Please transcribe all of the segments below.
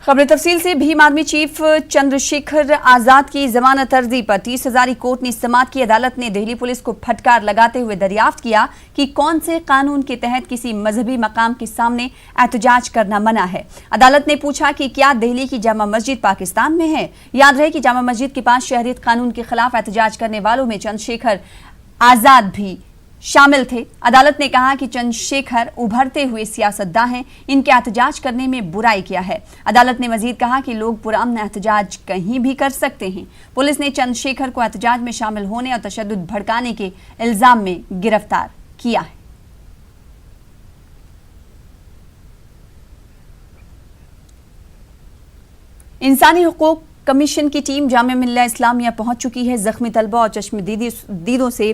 खबर तफसील से भीम आर्मी चीफ चंद्रशेखर आजाद की जमानत अर्जी पर 30,000 कोर्ट ने समाअत की। अदालत ने दिल्ली पुलिस को फटकार लगाते हुए दरियाफ्त किया कि कौन से कानून के तहत किसी मजहबी मकाम के सामने एहतजाज करना मना है। अदालत ने पूछा कि क्या दिल्ली की जामा मस्जिद पाकिस्तान में है। याद रहे कि जामा मस्जिद के पास शहरियत कानून के खिलाफ एहतजाज करने वालों में चंद्रशेखर आजाद भी शामिल थे। अदालत ने कहा कि चंद्रशेखर उभरते हुए सियासतदान हैं, इनके एहतजाज करने में बुराई किया है। अदालत ने मजीद कहा कि लोग पुरअमन एहतजाज कहीं भी कर सकते हैं। पुलिस ने चंद्रशेखर को एहतजाज में शामिल होने और तशद्दुद भड़काने के इल्जाम में गिरफ्तार किया है। इंसानी हुकूक कमीशन की टीम जामिया मिल्लिया इस्लामिया पहुंच चुकी है। जख्मी तलबा और चश्मदीदों से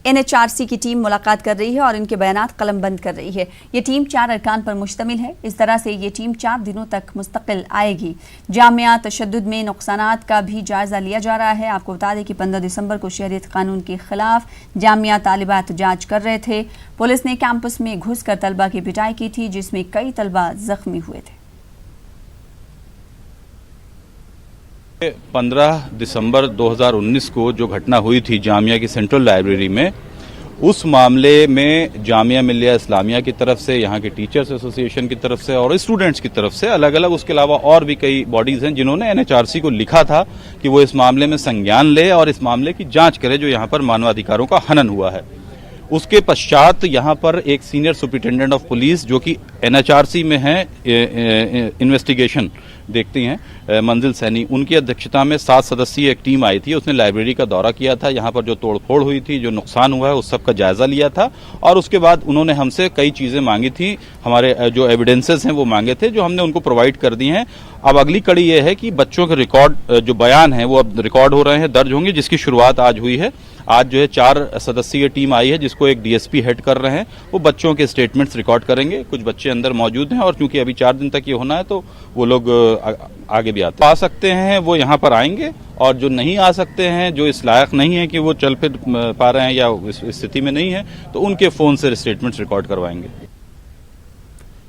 NHRC की टीम मुलाकात कर रही है और इनके बयानात कलमबंद कर रही है। ये टीम 4 अरकान पर मुश्तमिल है। इस तरह से ये टीम 4 दिनों तक मुस्तकिल आएगी। जामिया तशद्दुद में नुकसानात का भी जायजा लिया जा रहा है। आपको बता दें कि 15 दिसंबर को शहरियत कानून के खिलाफ जामिया तालिबा एहतजाज कर रहे थे। पुलिस ने कैंपस में घुसकर तलबा की पिटाई की थी, जिसमें कई तलबा जख्मी हुए थे। 15 दिसंबर 2019 को जो घटना हुई थी जामिया की सेंट्रल लाइब्रेरी में, उस मामले में जामिया मिल्लिया इस्लामिया की तरफ से, यहाँ के टीचर्स एसोसिएशन की तरफ से और स्टूडेंट्स की तरफ से अलग अलग, उसके अलावा और भी कई बॉडीज हैं जिन्होंने NHRC को लिखा था कि वो इस मामले में संज्ञान ले और इस मामले की जांच करे जो यहाँ पर मानवाधिकारों का हनन हुआ है। उसके पश्चात यहाँ पर एक सीनियर सुपरिटेंडेंट ऑफ पुलिस जो कि NHRC में है, इन्वेस्टिगेशन देखती हैं, मंजिल सैनी, उनकी अध्यक्षता में 7 सदस्यीय एक टीम आई थी। उसने लाइब्रेरी का दौरा किया था। यहाँ पर जो तोड़फोड़ हुई थी, जो नुकसान हुआ है, उस सब का जायजा लिया था और उसके बाद उन्होंने हमसे कई चीजें मांगी थी। हमारे जो एविडेंसेस हैं वो मांगे थे, जो हमने उनको प्रोवाइड कर दी हैं। अब अगली कड़ी ये है कि बच्चों के रिकॉर्ड जो बयान है वो अब रिकॉर्ड हो रहे हैं, दर्ज होंगे, जिसकी शुरुआत आज हुई है। आज जो है 4 सदस्यीय टीम आई है जिसको एक DSP हेड कर रहे हैं। वो बच्चों के स्टेटमेंट्स रिकॉर्ड करेंगे। कुछ बच्चे अंदर मौजूद हैं और क्योंकि अभी 4 दिन तक ये होना है तो वो लोग आगे भी आ सकते हैं, वो यहाँ पर आएंगे। और जो नहीं आ सकते हैं, जो इस लायक नहीं है कि वो चल फिर पा रहे हैं या इस स्थिति में नहीं है, तो उनके फोन से स्टेटमेंट्स रिकॉर्ड करवाएंगे।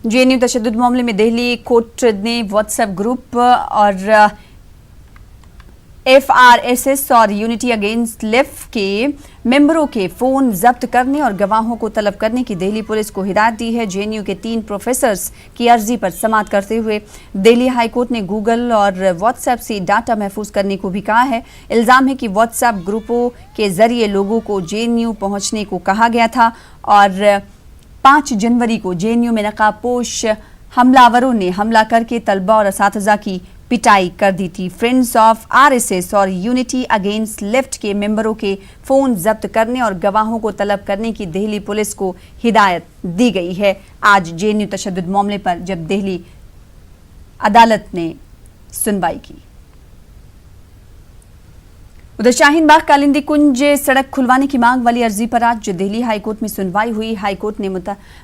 JNU तशद्दुद मामले में दिल्ली कोर्ट ने व्हाट्सएप ग्रुप और FRSS और यूनिटी अगेंस्ट लेफ्ट के मेंबरों के फोन जब्त करने और गवाहों को तलब करने की दिल्ली पुलिस को हिदायत दी है। JNU के 3 प्रोफेसर्स की अर्जी पर समाअत करते हुए दिल्ली हाई कोर्ट ने गूगल और व्हाट्सएप से डाटा महफूज करने को भी कहा है। इल्जाम है कि व्हाट्सएप ग्रुपों के जरिए लोगों को JNU पहुंचने को कहा गया था और 5 जनवरी को JNU में नकाबपोश हमलावरों ने हमला करके तलबा और असातिज़ा की पिटाई कर दी थी। फ्रेंड्स ऑफ RSS और यूनिटी अगेंस्ट लेफ्ट के मेंबरों के फोन जब्त करने और गवाहों को तलब करने की दिल्ली पुलिस को हिदायत दी गई है। आज JNU तशद्दुद मामले पर जब दिल्ली अदालत ने सुनवाई की। उधर शाहीन बाग कालिंदी कुंज सड़क खुलवाने की मांग वाली अर्जी पर आज दिल्ली हाईकोर्ट में सुनवाई हुई। हाईकोर्ट ने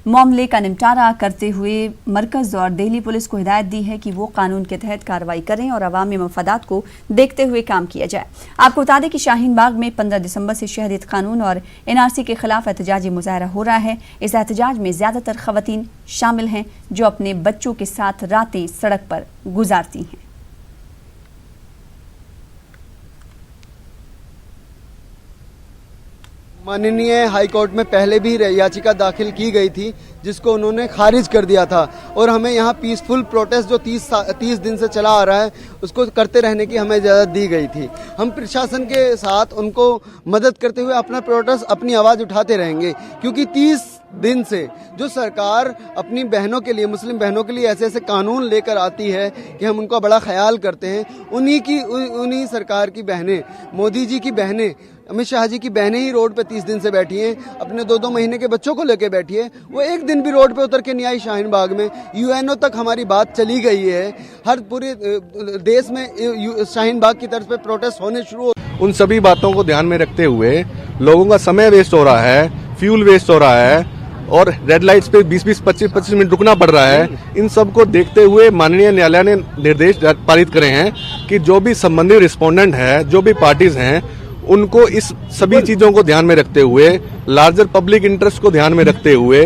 मामले का निपटारा करते हुए मरकज और दिल्ली पुलिस को हिदायत दी है कि वो कानून के तहत कार्रवाई करें और अवामी मफादात को देखते हुए काम किया जाए। आपको बता दें कि शाहीन बाग में 15 दिसंबर से शहरियत कानून और NRC के खिलाफ एहतजाजी मुजाहरा हो रहा है। इस एहतजाज में ज्यादातर खवातीन शामिल हैं जो अपने बच्चों के साथ रातें सड़क पर गुजारती हैं। माननीय हाईकोर्ट में पहले भी याचिका दाखिल की गई थी जिसको उन्होंने खारिज कर दिया था और हमें यहाँ पीसफुल प्रोटेस्ट जो 30 दिन से चला आ रहा है उसको करते रहने की हमें इजाज़त दी गई थी। हम प्रशासन के साथ उनको मदद करते हुए अपना प्रोटेस्ट, अपनी आवाज़ उठाते रहेंगे क्योंकि 30 दिन से जो सरकार अपनी बहनों के लिए, मुस्लिम बहनों के लिए ऐसे ऐसे कानून लेकर आती है कि हम उनका बड़ा ख्याल करते हैं। उन्हीं सरकार की बहनें, मोदी जी की बहनें, अमित शाह जी की बहनें ही रोड पे 30 दिन से बैठी हैं। अपने 2-2 महीने के बच्चों को लेके बैठी है। वो एक दिन भी रोड पे उतर के नहीं आई शाहीन बाग में। UNO तक हमारी बात चली गई है। हर पूरे देश में शाहीन बाग की तरफ पे प्रोटेस्ट होने शुरू हो। उन सभी बातों को ध्यान में रखते हुए लोगों का समय वेस्ट हो रहा है, फ्यूल वेस्ट हो रहा है और रेड लाइट्स पे 20-20, 25-25 मिनट रुकना पड़ रहा है। इन सब को देखते हुए माननीय न्यायालय ने निर्देश पारित करे हैं कि जो भी संबंधित रिस्पोंडेंट है, जो भी पार्टीज हैं, उनको इस सभी चीजों को ध्यान में रखते हुए, लार्जर पब्लिक इंटरेस्ट को ध्यान में रखते हुए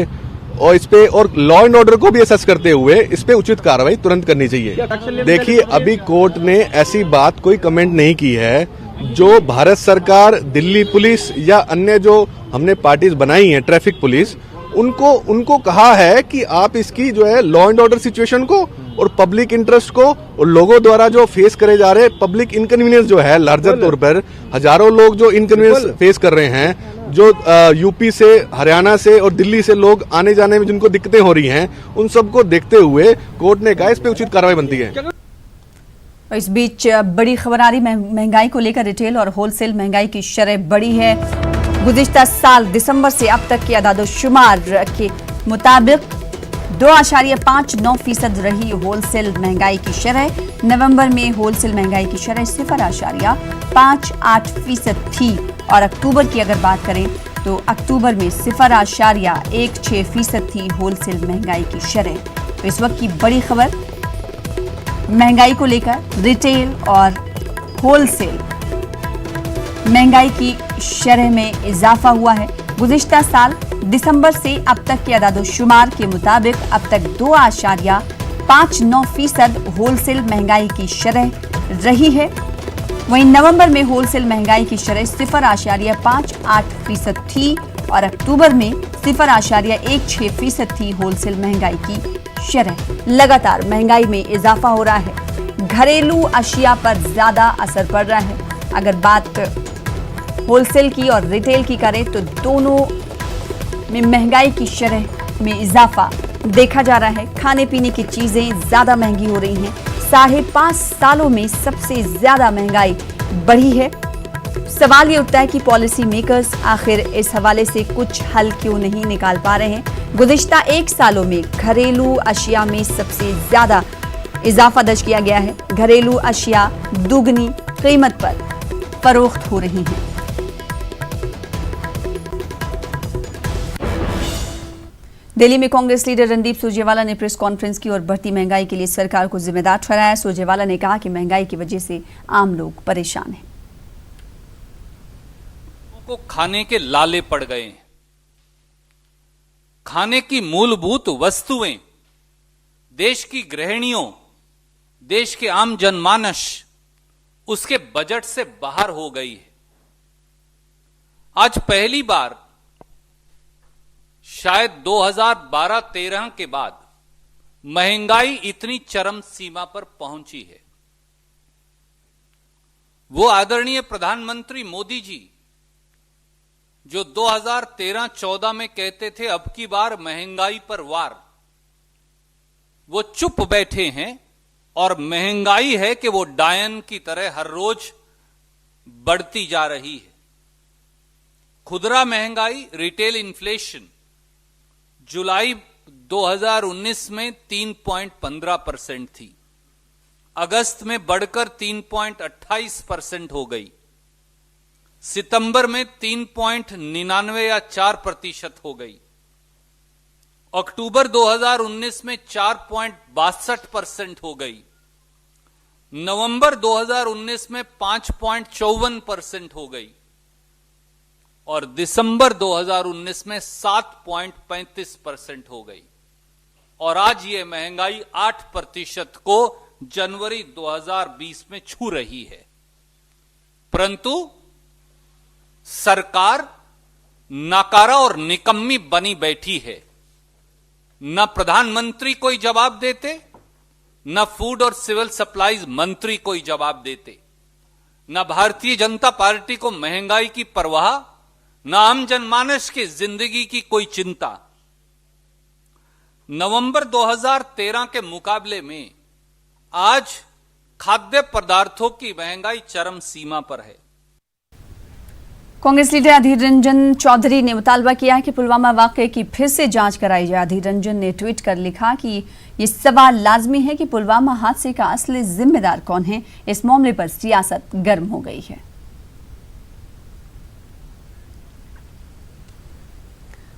और इस पे और लॉ एंड ऑर्डर को भी असेस करते हुए इस पे उचित कार्रवाई तुरंत करनी चाहिए। देखिए, अभी कोर्ट ने ऐसी बात कोई कमेंट नहीं की है। जो भारत सरकार, दिल्ली पुलिस या अन्य जो हमने पार्टीज बनाई हैं, ट्रैफिक पुलिस, उनको कहा है कि आप इसकी जो है लॉ एंड ऑर्डर सिचुएशन को और पब्लिक इंटरेस्ट को और लोगों द्वारा जो फेस करे जा रहे पब्लिक इनकन्वीनियंस जो है, लार्जर तौर पर हजारों लोग जो इनकन्वीनियंस फेस कर रहे हैं, जो यूपी से, हरियाणा से और दिल्ली से लोग आने जाने में जिनको दिक्कतें हो रही हैं, उन सबको देखते हुए कोर्ट ने कहा इस पे उचित कार्रवाई बनती है। इस बीच बड़ी खबर आ रही, महंगाई को लेकर रिटेल और होलसेल महंगाई की शरह बढ़ी है। गुज़िश्ता साल दिसंबर से अब तक के आदादोशुमार के मुताबिक 2.59% रही होलसेल महंगाई की शरह। नवंबर में होलसेल महंगाई की शरह 0.58% थी और अक्टूबर की अगर बात करें तो अक्टूबर में 0.16% थी होलसेल महंगाई की शरह। तो इस वक्त की बड़ी खबर महंगाई को लेकर रिटेल और होलसेल महंगाई की शरह में इजाफा हुआ है। गुज़िश्ता साल दिसंबर से अब तक के आदादोशुमार के मुताबिक अब तक 2.59% होलसेल महंगाई की शरह रही है। वहीं नवंबर में होलसेल महंगाई की शरह 0.58% थी और अक्टूबर में 0.16% थी होलसेल महंगाई की शरह। लगातार महंगाई में इजाफा हो रहा है। घरेलू अशिया पर ज्यादा असर पड़ रहा है। अगर बात होलसेल की और रिटेल की करें तो दोनों में महंगाई की शरह में इजाफा देखा जा रहा है। खाने पीने की चीजें ज्यादा महंगी हो रही हैं। 5.5 सालों में सबसे ज्यादा महंगाई बढ़ी है। सवाल ये उठता है कि पॉलिसी मेकर्स आखिर इस हवाले से कुछ हल क्यों नहीं निकाल पा रहे हैं। गुज़िश्ता 1 सालों में घरेलू अशिया में सबसे ज्यादा इजाफा दर्ज किया गया है। घरेलू अशिया दुगनी कीमत पर फरोख्त हो रही हैं। दिल्ली में कांग्रेस लीडर रणदीप सुरजेवाला ने प्रेस कॉन्फ्रेंस की और बढ़ती महंगाई के लिए सरकार को जिम्मेदार ठहराया। सुरजेवाला ने कहा कि महंगाई की वजह से आम लोग परेशान हैं। को खाने के लाले पड़ गए हैं। खाने की मूलभूत वस्तुएं देश की गृहिणियों, देश के आम जनमानस उसके बजट से बाहर हो गई है। आज पहली बार शायद 2012-13 के बाद महंगाई इतनी चरम सीमा पर पहुंची है। वो आदरणीय प्रधानमंत्री मोदी जी जो 2013-14 में कहते थे अब की बार महंगाई पर वार, वो चुप बैठे हैं और महंगाई है कि वो डायन की तरह हर रोज बढ़ती जा रही है। खुदरा महंगाई, रिटेल इन्फ्लेशन जुलाई 2019 में 3.15% थी। अगस्त में बढ़कर 3.28% हो गई। सितंबर में 3.99 या 4% हो गई। अक्टूबर 2019 में 4.62% हो गई। नवंबर 2019 में 5.54% हो गई और दिसंबर 2019 में 7.35% हो गई। और आज ये महंगाई 8% को जनवरी 2020 में छू रही है। परंतु सरकार नाकारा और निकम्मी बनी बैठी है। न प्रधानमंत्री कोई जवाब देते, न फूड और सिविल सप्लाईज मंत्री कोई जवाब देते, न भारतीय जनता पार्टी को महंगाई की परवाह, न आम जनमानस की जिंदगी की कोई चिंता। नवंबर 2013 के मुकाबले में आज खाद्य पदार्थों की महंगाई चरम सीमा पर है। कांग्रेस लीडर अधीर रंजन चौधरी ने मुतालबा किया है कि पुलवामा वाकये की फिर से जांच कराई जाए। अधीर रंजन ने ट्वीट कर लिखा कि ये सवाल लाजमी है कि पुलवामा हादसे का असली जिम्मेदार कौन है। इस मामले पर सियासत गर्म हो गई है।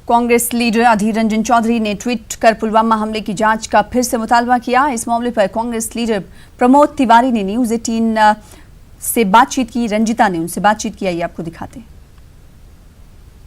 कांग्रेस लीडर अधीर रंजन चौधरी ने ट्वीट कर पुलवामा हमले की जांच का फिर से मुतालबा किया। इस मामले पर कांग्रेस लीडर प्रमोद तिवारी ने न्यूज 18 से बातचीत की। रंजिता ने उनसे बातचीत की, आइए आपको दिखाते हैं।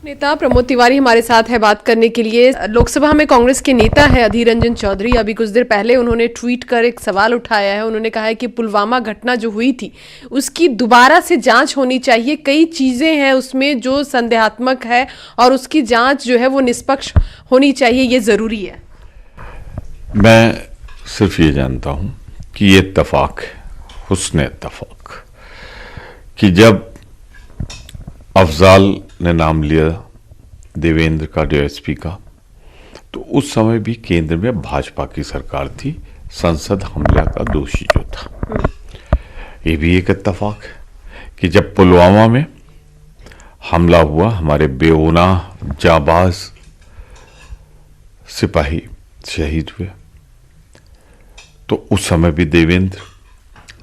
नेता प्रमोद तिवारी हमारे साथ है बात करने के लिए। लोकसभा में कांग्रेस के नेता है अधीर रंजन चौधरी, अभी कुछ देर पहले उन्होंने ट्वीट कर एक सवाल उठाया है। उन्होंने कहा है कि पुलवामा घटना जो हुई थी उसकी दोबारा से जांच होनी चाहिए। कई चीजें हैं उसमें जो संदेहात्मक है और उसकी जांच जो है वो निष्पक्ष होनी चाहिए, ये जरूरी है। मैं सिर्फ ये जानता हूं कि ये इत्तेफाक है, हुस्न इत्तेफाक, कि जब अफजाल ने नाम लिया देवेंद्र का डीएसपी का, तो उस समय भी केंद्र में भाजपा की सरकार थी, संसद हमला का दोषी जो था। ये भी एक इत्तेफाक है कि जब पुलवामा में हमला हुआ, हमारे बेगुनाह जाबाज सिपाही शहीद हुए, तो उस समय भी देवेंद्र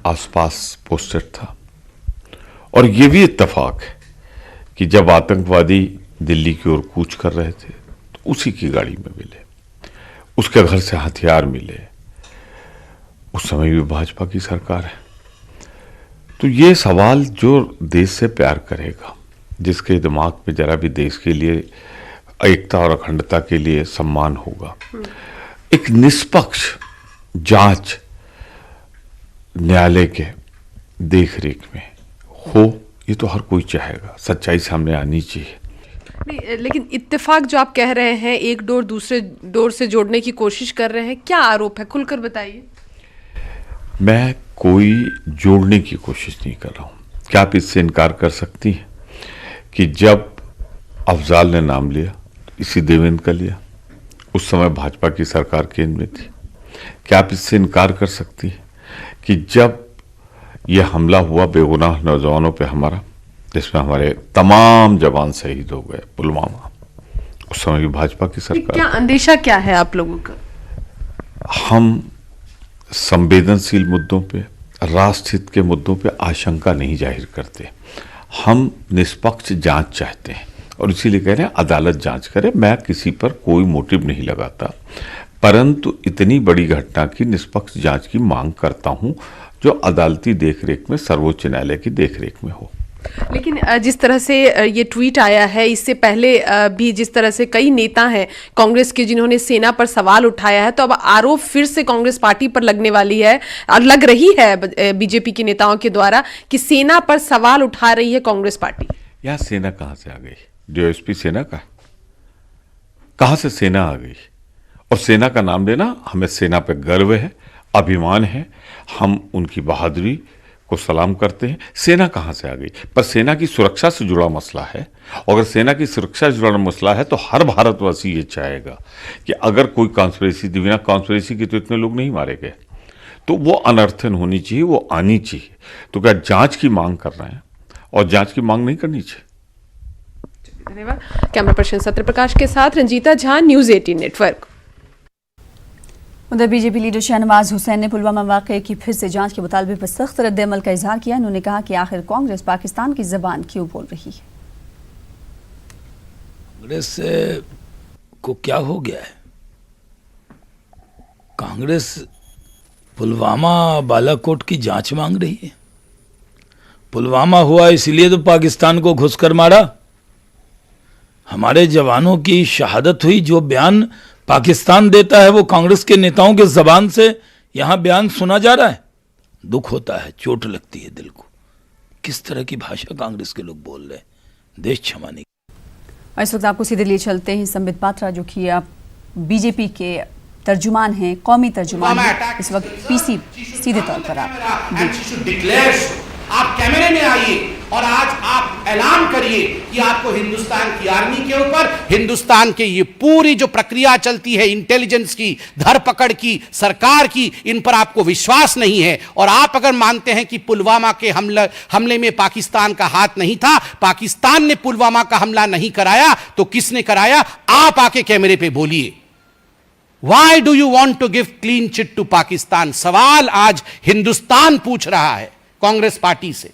आसपास पोस्टेड था। और ये भी इत्तेफाक है कि जब आतंकवादी दिल्ली की ओर कूच कर रहे थे तो उसी की गाड़ी में मिले, उसके घर से हथियार मिले, उस समय भी भाजपा की सरकार है। तो ये सवाल जो देश से प्यार करेगा, जिसके दिमाग में जरा भी देश के लिए, एकता और अखंडता के लिए सम्मान होगा, एक निष्पक्ष जांच न्यायालय के देखरेख में हो, ये तो हर कोई चाहेगा। सच्चाई सामने आनी चाहिए। नहीं, लेकिन इत्तेफाक जो आप कह रहे हैं, एक डोर दूसरे डोर से जोड़ने की कोशिश कर रहे हैं, क्या आरोप है, खुलकर बताइए। मैं कोई जोड़ने की कोशिश नहीं कर रहा हूं। क्या आप इससे इनकार कर सकती हैं कि जब अफजाल ने नाम लिया, इसी देवेंद्र का लिया, उस समय भाजपा की सरकार केंद्र में थी। क्या आप इससे इनकार कर सकती हैं कि जब यह हमला हुआ बेगुनाह नौजवानों पे हमारा, जिसमें हमारे तमाम जवान शहीद हो गए, पुलवामा, उस समय भी भाजपा की सरकार। क्या अंदेशा क्या है आप लोगों का? हम संवेदनशील मुद्दों पे, राष्ट्र हित के मुद्दों पे आशंका नहीं जाहिर करते। हम निष्पक्ष जांच चाहते हैं और इसीलिए कह रहे हैं अदालत जांच करे। मैं किसी पर कोई मोटिव नहीं लगाता, परंतु इतनी बड़ी घटना की निष्पक्ष जांच की मांग करता हूं जो अदालती देखरेख में, सर्वोच्च न्यायालय की देखरेख में हो। लेकिन जिस तरह से ये ट्वीट आया है, इससे पहले भी जिस तरह से कई नेता हैं कांग्रेस के जिन्होंने सेना पर सवाल उठाया है, तो अब आरोप फिर से कांग्रेस पार्टी पर लगने वाली है और लग रही है बीजेपी के नेताओं के द्वारा कि सेना पर सवाल उठा रही है कांग्रेस पार्टी। यहां सेना कहां से आ गई? डीएसपी सेना का, कहां से सेना आ गई? और सेना का नाम लेना, हमें सेना पे गर्व है, अभिमान है, हम उनकी बहादुरी को सलाम करते हैं। सेना कहां से आ गई? पर सेना की सुरक्षा से जुड़ा मसला है, और अगर सेना की सुरक्षा से जुड़ा मसला है तो हर भारतवासी ये चाहेगा कि अगर कोई कॉन्स्पिरेसी, बिना कॉन्स्पिरेसी के तो इतने लोग नहीं मारे गए, तो वो अनर्थन होनी चाहिए, वो आनी चाहिए। तो क्या जांच की मांग कर रहे हैं और जांच की मांग नहीं करनी चाहिए? धन्यवाद। कैमरा पर्सन सत्यप्रकाश के साथ रंजीता झा, न्यूज 18 नेटवर्क। उधर बीजेपी लीडर शाहनवाज हुसैन ने पुलवामा वाकये की फिर से जांच के मुतालबे पर सख्त रद्द-ए-अमल का इजहार किया। उन्होंने कहा कि आखिर कांग्रेस पाकिस्तान की जबान क्यों बोल रही है। कांग्रेस को क्या हो गया है? कांग्रेस पुलवामा बालाकोट की जांच मांग रही है। पुलवामा हुआ इसलिए तो पाकिस्तान को घुसकर मारा, हमारे जवानों की शहादत हुई। जो बयान पाकिस्तान देता है वो कांग्रेस के नेताओं के जबान से यहां बयान सुना जा रहा है। दुख होता है, चोट लगती है दिल को। किस तरह की भाषा कांग्रेस के लोग बोल रहे हैं, देश क्षमा नहीं। इस वक्त आपको सीधे लिए चलते हैं संबित पात्रा, जो कि आप बीजेपी के तर्जुमान हैं, कौमी तर्जुमान हैं। इस वक्त पीसी सीधे तौर पर आप कैमरे में आइए और आज आप ऐलान करिए कि आपको हिंदुस्तान की आर्मी के ऊपर, हिंदुस्तान के ये पूरी जो प्रक्रिया चलती है इंटेलिजेंस की, धरपकड़ की, सरकार की, इन पर आपको विश्वास नहीं है। और आप अगर मानते हैं कि पुलवामा के हमले में पाकिस्तान का हाथ नहीं था, पाकिस्तान ने पुलवामा का हमला नहीं कराया, तो किसने कराया? आप आके कैमरे पे बोलिए। Why do you want to give clean chit to Pakistan? सवाल आज हिंदुस्तान पूछ रहा है कांग्रेस पार्टी से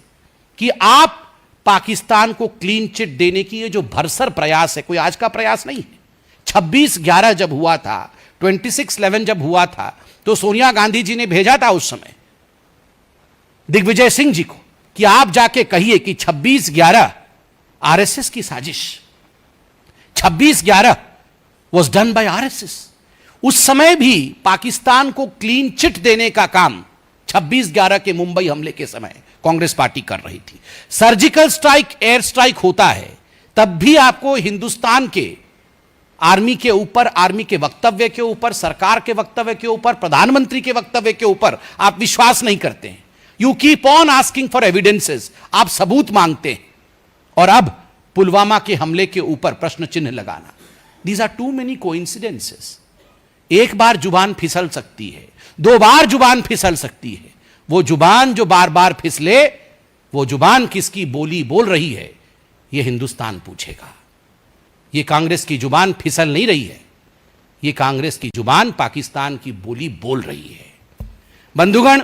कि आप पाकिस्तान को क्लीन चिट देने की ये जो भरसर प्रयास है, कोई आज का प्रयास नहीं है। 26/11 जब हुआ था, 26/11 जब हुआ था, तो सोनिया गांधी जी ने भेजा था उस समय दिग्विजय सिंह जी को कि आप जाके कहिए कि 26/11 आरएसएस की साजिश, 26/11 was done by RSS. उस समय भी पाकिस्तान को क्लीन चिट देने का काम 26/11 के मुंबई हमले के समय कांग्रेस पार्टी कर रही थी। सर्जिकल स्ट्राइक, एयर स्ट्राइक होता है तब भी आपको हिंदुस्तान के आर्मी के ऊपर, आर्मी के वक्तव्य के ऊपर, सरकार के वक्तव्य के ऊपर, प्रधानमंत्री के वक्तव्य के ऊपर आप विश्वास नहीं करते हैं। You keep on asking for evidences, आप सबूत मांगते हैं। और अब पुलवामा के हमले के ऊपर प्रश्न चिन्ह लगाना, these are too many coincidences. एक बार जुबान फिसल सकती है, 2 बार जुबान फिसल सकती है। वो जुबान जो बार बार फिसले, वो जुबान किसकी बोली बोल रही है, ये हिंदुस्तान पूछेगा। ये कांग्रेस की जुबान फिसल नहीं रही है, ये कांग्रेस की जुबान पाकिस्तान की बोली बोल रही है। बंधुगण,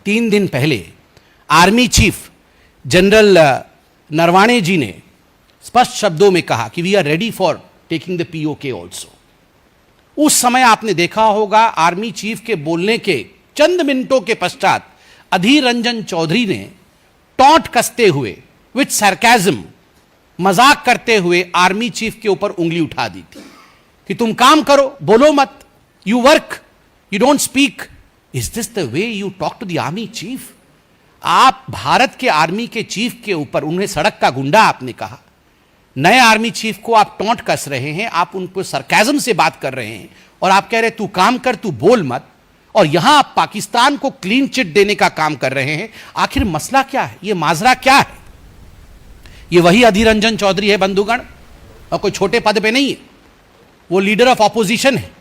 3 दिन पहले army chief general Naravane ji ने स्पष्ट शब्दों में कहा कि we are ready for taking the POK also. उस समय आपने देखा होगा आर्मी चीफ के बोलने के चंद मिनटों के पश्चात अधीर रंजन चौधरी ने टॉन्ट कसते हुए, विथ सरकाज़म, मजाक करते हुए आर्मी चीफ के ऊपर उंगली उठा दी थी कि तुम काम करो, बोलो मत, you work, you don't speak. Is this the way you talk to the army chief? आप भारत के आर्मी के चीफ के ऊपर, उन्हें सड़क का गुंडा आपने कहा, नए आर्मी चीफ को आप टॉन्ट कस रहे हैं, आप उनको सरकाज़म से बात कर रहे हैं और आप कह रहे तू काम कर, तू बोल मत, और यहां आप पाकिस्तान को क्लीन चिट देने का काम कर रहे हैं। आखिर मसला क्या है, ये माजरा क्या है? ये वही अधीर रंजन चौधरी है बंधुगण, और कोई छोटे पद पे नहीं है, वो लीडर ऑफ ऑपोजिशन है।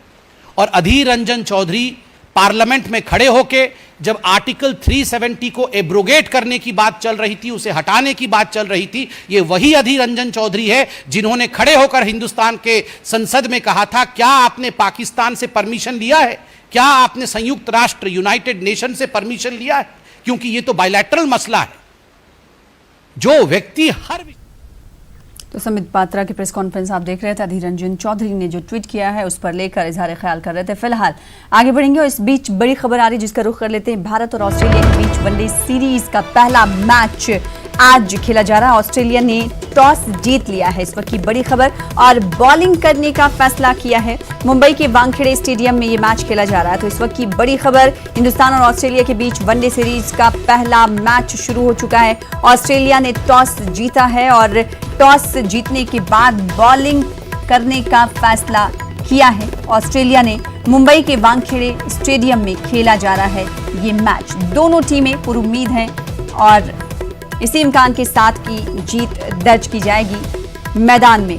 और अधीर रंजन चौधरी पार्लियामेंट में खड़े होके जब आर्टिकल 370 को एब्रोगेट करने की बात चल रही थी, उसे हटाने की बात चल रही थी, ये वही अधीर रंजन चौधरी है जिन्होंने खड़े होकर हिंदुस्तान के संसद में कहा था, क्या आपने पाकिस्तान से परमिशन लिया है? क्या आपने संयुक्त राष्ट्र, यूनाइटेड नेशन से परमिशन लिया है? क्योंकि ये तो बायलैटरल मसला है। जो व्यक्ति हर तो समित पात्रा की प्रेस कॉन्फ्रेंस आप देख रहे थे। अधीर रंजन चौधरी ने जो ट्वीट किया है उस पर लेकर इजहार ख्याल कर रहे थे। फिलहाल आगे बढ़ेंगे और इस बीच बड़ी खबर आ रही है जिसका रुख कर लेते हैं। भारत और ऑस्ट्रेलिया के बीच वनडे सीरीज का पहला मैच आज खेला जा रहा है। ऑस्ट्रेलिया ने टॉस जीत लिया है, इस वक्त की बड़ी खबर, और बॉलिंग करने का फैसला किया है। मुंबई के वानखेड़े स्टेडियम में ये मैच खेला जा रहा है। तो इस वक्त की बड़ी खबर, हिंदुस्तान और ऑस्ट्रेलिया के बीच वनडे सीरीज का पहला मैच शुरू हो चुका है। ऑस्ट्रेलिया ने टॉस जीता है और टॉस जीतने के बाद बॉलिंग करने का फैसला किया है। ऑस्ट्रेलिया ने मुंबई के वानखेड़े स्टेडियम में खेला जा रहा है ये मैच। दोनों टीमें पूरी उम्मीद हैं और इसी इम्कान के साथ की जीत दर्ज की जाएगी, मैदान में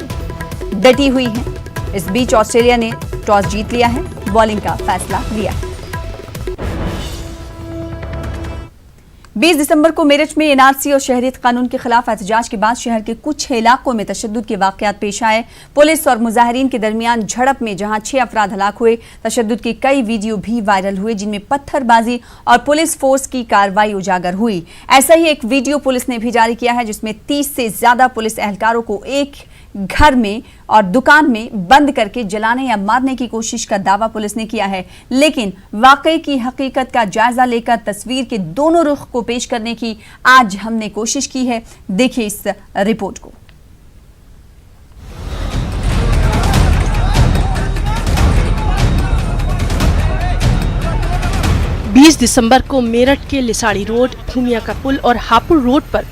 डटी हुई है। इस बीच ऑस्ट्रेलिया ने टॉस जीत लिया है, बॉलिंग का फैसला लिया है। 20 दिसंबर को मेरठ में एनआरसी और शहरियत कानून के खिलाफ एहतजाज के बाद शहर के कुछ इलाकों में तशद्दुद के वाकयात पेश आए। पुलिस और मुजाहिरीन के दरमियान झड़प में जहां 6 अफराद हलाक हुए, तशद्दुद के कई वीडियो भी वायरल हुए जिनमें पत्थरबाजी और पुलिस फोर्स की कार्रवाई उजागर हुई। ऐसा ही एक वीडियो पुलिस ने भी जारी किया है जिसमें 30 से ज्यादा पुलिस एहलकारों को एक घर में और दुकान में बंद करके जलाने या मारने की कोशिश का दावा पुलिस ने किया है। लेकिन वाकई की हकीकत का जायजा लेकर तस्वीर के दोनों रुख को पेश करने की आज हमने कोशिश की है। देखिए इस रिपोर्ट को। बीस दिसंबर को मेरठ के लिसाड़ी रोड, भूमिया का पुल और हापुड़ रोड पर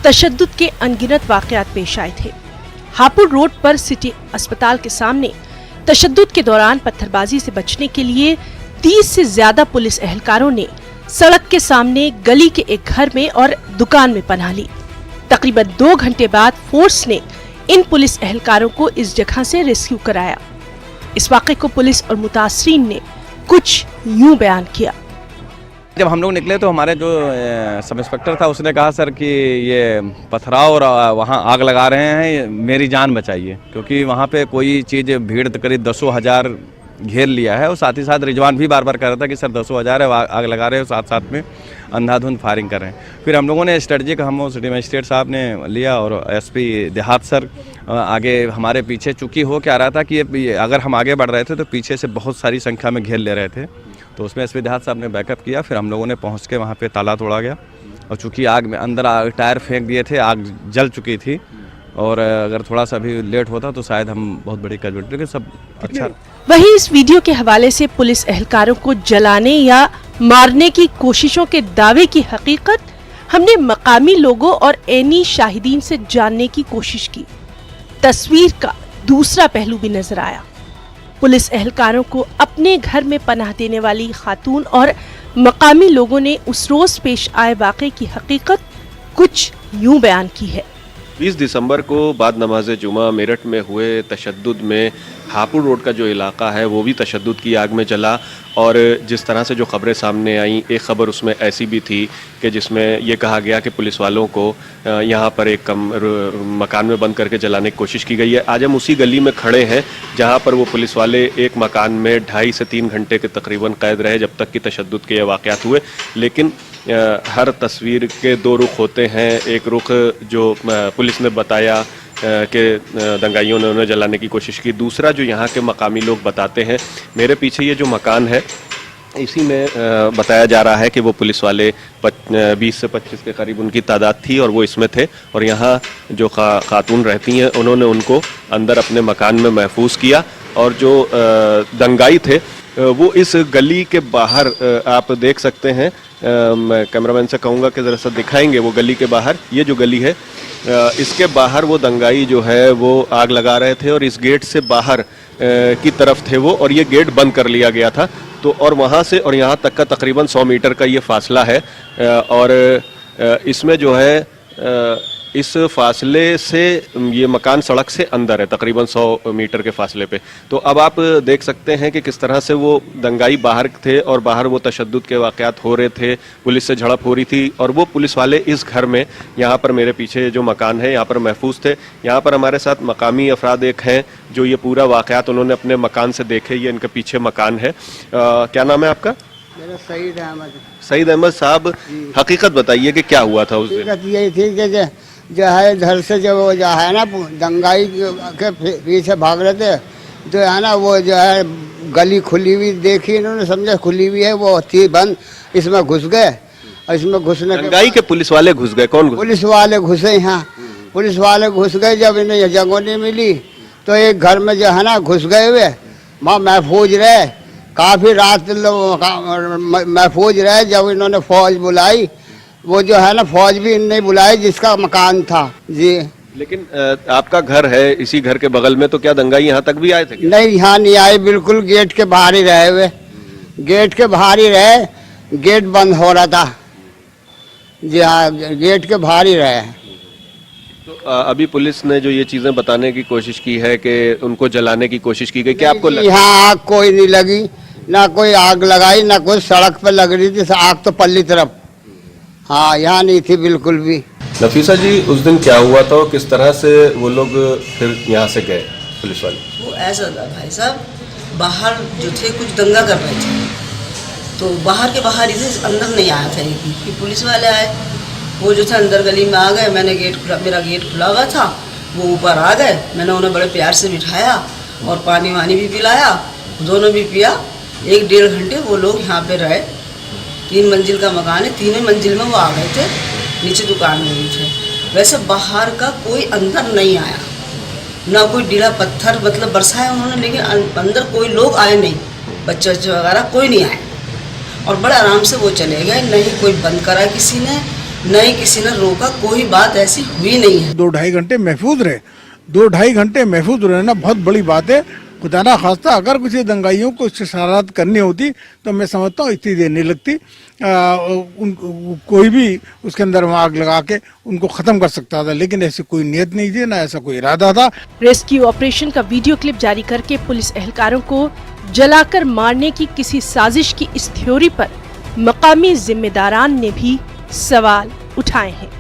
तशद्दुद के अनगिनत वाकयात पेश आए थे। हापुड़ रोड पर सिटी अस्पताल के सामने तशद्दुद के दौरान पत्थरबाजी से बचने के लिए 30 से ज्यादा पुलिस एहलकारों ने सड़क के सामने गली के एक घर में और दुकान में पनाह ली। तकरीबन 2 घंटे बाद फोर्स ने इन पुलिस एहलकारों को इस जगह से रेस्क्यू कराया। इस वाक़े को पुलिस और मुतासरीन ने कुछ यूं बयान किया। जब हम लोग निकले तो हमारे जो सब इंस्पेक्टर था उसने कहा सर कि ये पथराव और वहाँ आग लगा रहे हैं, मेरी जान बचाइए, क्योंकि वहाँ पे कोई चीज़ भीड़ करीब 10,000 घेर लिया है। और साथ ही साथ रिजवान भी बार बार कह रहा था कि सर 10,000 है, आग लगा रहे हो, साथ साथ में अंधाधुंध फायरिंग कर रहे हैं। फिर हम लोगों ने स्ट्रेटजी का हम सिटी मजिस्ट्रेट साहब ने लिया और एसपी देहात सर आगे हमारे पीछे चूँकि हो क्या रहा था कि अगर हम आगे बढ़ रहे थे तो पीछे से बहुत सारी संख्या में घेर ले रहे थे, तो उसमें एसपी देहात साहब ने बैकअप किया। फिर हम लोगों ने पहुंच के वहाँ पे ताला तोड़ा गया और चूँकि आग में अंदर टायर फेंक दिए थे, आग जल चुकी थी और अगर थोड़ा सा भी लेट होता तो शायद हम बहुत बड़ी कैजुअलिटी, लेकिन सब अच्छा। वहीं इस वीडियो के हवाले से पुलिस एहलकारों को जलाने या मारने की कोशिशों के दावे की हकीकत हमने मकामी लोगों और ऐनी शाहिदीन से जानने की कोशिश की। तस्वीर का दूसरा पहलू भी नजर आया। पुलिस एहलकारों को अपने घर में पनाह देने वाली खातून और मकामी लोगों ने उस रोज पेश आए वाक़े की हकीकत कुछ यूं बयान की है। 20 दिसंबर को बाद नमाज जुमा मेरठ में हुए तशद्दुद में हापुड़ रोड का जो इलाका है वो भी तशद्दुद की आग में जला। और जिस तरह से जो खबरें सामने आईं, एक खबर उसमें ऐसी भी थी कि जिसमें ये कहा गया कि पुलिस वालों को यहाँ पर एक मकान में बंद करके जलाने की कोशिश की गई है। आज हम उसी गली में खड़े हैं जहाँ पर वो पुलिस वाले एक मकान में 2.5 से 3 घंटे के तकरीबन कैद रहे जब तक कि तशद्दुद के ये वाक़यात हुए। लेकिन हर तस्वीर के दो रुख होते हैं। एक रुख जो पुलिस ने बताया कि दंगाइयों ने उन्हें जलाने की कोशिश की, दूसरा जो यहाँ के मकामी लोग बताते हैं। मेरे पीछे ये जो मकान है इसी में बताया जा रहा है कि वो पुलिस वाले 20 से 25 के करीब उनकी तादाद थी और वो इसमें थे। और यहाँ जो खातून रहती हैं उन्होंने उनको अंदर अपने मकान में महफूज किया। और जो दंगाई थे वो इस गली के बाहर आप देख सकते हैं। मैं कैमरामैन से कहूँगा कि ज़रा सा दिखाएंगे वो गली के बाहर, ये जो गली है इसके बाहर वो दंगाई जो है वो आग लगा रहे थे और इस गेट से बाहर की तरफ थे वो, और ये गेट बंद कर लिया गया था। तो और वहाँ से और यहाँ तक का तकरीबन 100 मीटर का ये फासला है। और इसमें जो है इस फासले से ये मकान सड़क से अंदर है तकरीबन 100 मीटर के फासले पे। तो अब आप देख सकते हैं कि किस तरह से वो दंगाई बाहर थे और बाहर वो तशद्दुद के वाक़यात हो रहे थे, पुलिस से झड़प हो रही थी। और वो पुलिस वाले इस घर में, यहाँ पर मेरे पीछे जो मकान है यहाँ पर महफूज थे। यहाँ पर हमारे साथ मकामी अफराद एक हैं जो ये पूरा वाक़यात उन्होंने अपने मकान से देखे। ये इनके पीछे मकान है। क्या नाम है आपका? मेरा सईद अहमद। सईद अहमद साहब, हकीकत बताइए कि क्या हुआ था उस दिन? हकीकत यही थी कि जो है इधर से जो वो जो है ना दंगाई के पीछे भाग रहे थे, जो है ना वो जो है गली खुली हुई देखी इन्होंने, समझा खुली हुई है, वो थी बंद, इसमें घुस गए। इसमें घुसने दंगाई के पुलिस वाले घुस गए? कौन घुस? पुलिस वाले घुसे यहाँ, पुलिस वाले घुस गए। जब इन्हें ये जगह नहीं मिली तो एक घर में जो है ना घुस गए हुए, वहाँ महफूज रहे काफ़ी रात लोग महफूज रहे। जब इन्होंने फौज बुलाई, वो जो है ना फौज भी नहीं बुलाई जिसका मकान था जी। लेकिन आपका घर है, इसी घर के बगल में, तो क्या दंगाई यहाँ तक भी आए थे क्या? नहीं, यहाँ नहीं आए, बिल्कुल गेट के बाहर ही रहे हुए, गेट के बाहर ही रहे। गेट बंद हो रहा था जी हाँ, गेट के बाहर ही रहे। तो अभी पुलिस ने जो ये चीजें बताने की कोशिश की है कि उनको जलाने की कोशिश की गई, क्या आपको लगा? यहाँ आग कोई नहीं लगी, ना कोई आग लगाई, ना कोई सड़क पे लग रही थी आग, तो पल्ली तरफ, हाँ यहाँ नहीं थी बिल्कुल भी। नफीसा जी, उस दिन क्या हुआ था और किस तरह से वो लोग फिर यहाँ से गए पुलिस वाले? वो ऐसा था भाई साहब, बाहर जो थे कुछ दंगा कर रहे थे, तो बाहर के बाहर इसे अंदर नहीं आया था कि पुलिस वाले आए। वो जो थे अंदर गली में आ गए, मैंने गेट खुला, मेरा गेट खुला हुआ था, वो ऊपर आ गए। मैंने उन्हें बड़े प्यार से बिठाया और पानी वानी भी पिलाया, दोनों भी पिया। 1-1.5 घंटे वो लोग यहाँ पे रहे। 3 मंजिल का मकान है, 3 मंजिल में वो आ गए थे, नीचे दुकान में भी थे। वैसे बाहर का कोई अंदर नहीं आया, ना कोई डीला पत्थर मतलब बरसाया उन्होंने, लेकिन अंदर कोई लोग आए नहीं, बच्चे वगैरह कोई नहीं आए। और बड़े आराम से वो चले गए, नहीं कोई बंद करा किसी ने, नहीं किसी ने रोका, कोई बात ऐसी हुई नहीं है। 2-2.5 घंटे महफूज रहे, 2-2.5 घंटे महफूज रहना बहुत बड़ी बात है। खुदा ना खास्ता अगर किसी दंगाइयों को शरारत करनी होती तो मैं समझता हूँ इतनी देर नहीं लगती, कोई भी उसके अंदर आग लगा के उनको ख़त्म कर सकता था, लेकिन ऐसी कोई नियत नहीं थी, ना ऐसा कोई इरादा था। रेस्क्यू ऑपरेशन का वीडियो क्लिप जारी करके पुलिस एहलकारों को जलाकर मारने की किसी साजिश की इस थ्योरी पर मकामी जिम्मेदारान ने भी सवाल उठाए हैं।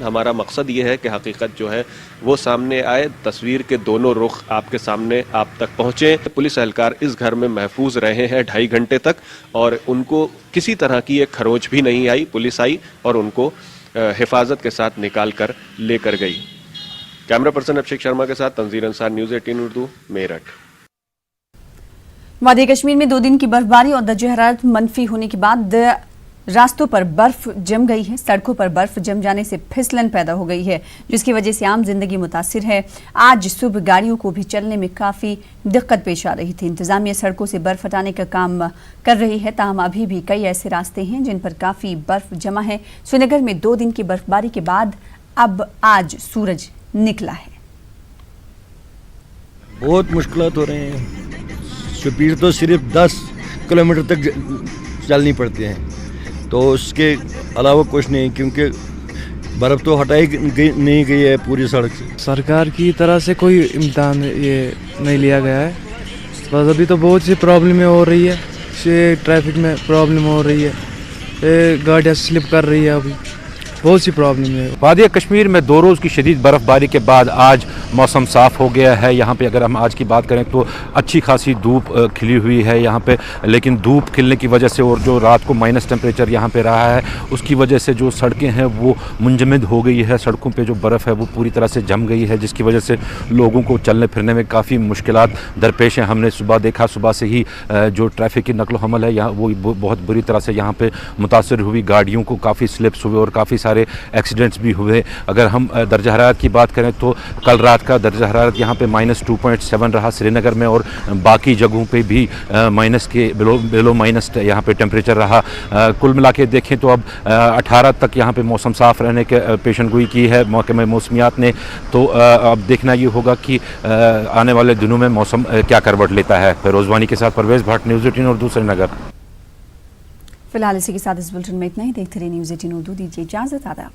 हमारा मकसद ये है कि हकीकत जो है वो सामने आए, तस्वीर के दोनों रुख आपके सामने आप तक पहुँचे। पुलिस एहलकार इस घर में महफूज रहे हैं 2.5 घंटे तक और उनको किसी तरह की एक खरोंच भी नहीं आई। पुलिस आई और उनको हिफाजत के साथ निकाल कर लेकर गई। कैमरा पर्सन अभिषेक शर्मा के साथ तंजीर अंसार, न्यूज़ 18 उर्दू, मेरठ। वादी कश्मीर में 2 दिन की बर्फबारी और दर्जे हरारत मनफी होने के बाद रास्तों पर बर्फ जम गई है। सड़कों पर बर्फ जम जाने से फिसलन पैदा हो गई है, जिसकी वजह से आम जिंदगी मुतासिर है। आज सुबह गाड़ियों को भी चलने में काफी दिक्कत पेश आ रही थी। इंतजामिया सड़कों से बर्फ हटाने का काम कर रही है, ताहम अभी भी कई ऐसे रास्ते हैं जिन पर काफी बर्फ जमा है। श्रीनगर में 2 दिन की बर्फबारी के बाद अब आज सूरज निकला है। बहुत मुश्किलात हो रहे हैं। स्पीड तो सिर्फ 10 किलोमीटर तक चलनी पड़ती है, तो उसके अलावा कुछ नहीं, क्योंकि बर्फ़ तो हटाई नहीं गई है पूरी सड़क से। सरकार की तरह से कोई इम्तिहान ये नहीं लिया गया है। बस अभी तो बहुत सी प्रॉब्लमें हो रही है, ट्रैफिक में प्रॉब्लम हो रही है, गाड़ियाँ स्लिप कर रही है, अभी बहुत सी प्रॉब्लम है। वादिया कश्मीर में 2 रोज़ की शदीद बर्फबारी के बाद आज मौसम साफ़ हो गया है। यहाँ पे अगर हम आज की बात करें तो अच्छी खासी धूप खिली हुई है यहाँ पे, लेकिन धूप खिलने की वजह से और जो रात को माइनस टेम्परेचर यहाँ पे रहा है, उसकी वजह से जो सड़कें हैं वो मुंजमद हो गई है। सड़कों पे जो बर्फ़ है वो पूरी तरह से जम गई है, जिसकी वजह से लोगों को चलने फिरने में काफ़ी मुश्किलात दरपेश हैं। हमने सुबह देखा, सुबह से ही जो ट्रैफिक की नकलो हमल है यहाँ वो बहुत बुरी तरह से यहाँ पे मुतासर हुई। गाड़ियों को काफ़ी स्लिप्स हुए और काफ़ी सारे एक्सीडेंट्स भी हुए। अगर हम दर्जा हरारत की बात करें तो कल रात का दर्जा हरारत यहाँ पे -2.7 रहा श्रीनगर में, और बाकी जगहों पे भी माइनस के बिलो माइनस यहाँ पे टेम्परेचर रहा। कुल मिला के देखें तो अब 18 तक यहाँ पे मौसम साफ़ रहने के पेशनगोई की है महकमे मौसमियात ने। तो अब देखना ये होगा कि आने वाले दिनों में मौसम क्या करवट लेता है। फिरोज वानी के साथ परवेज़ भट्ट, न्यूज़ 18 उर्दू, श्रीनगर। फिलहाल इसी के साथ इस बुलेटिन में इतना ही। देखते रहिए न्यूज़ 18 उर्दू। दीजिए इजाजत। आदाब।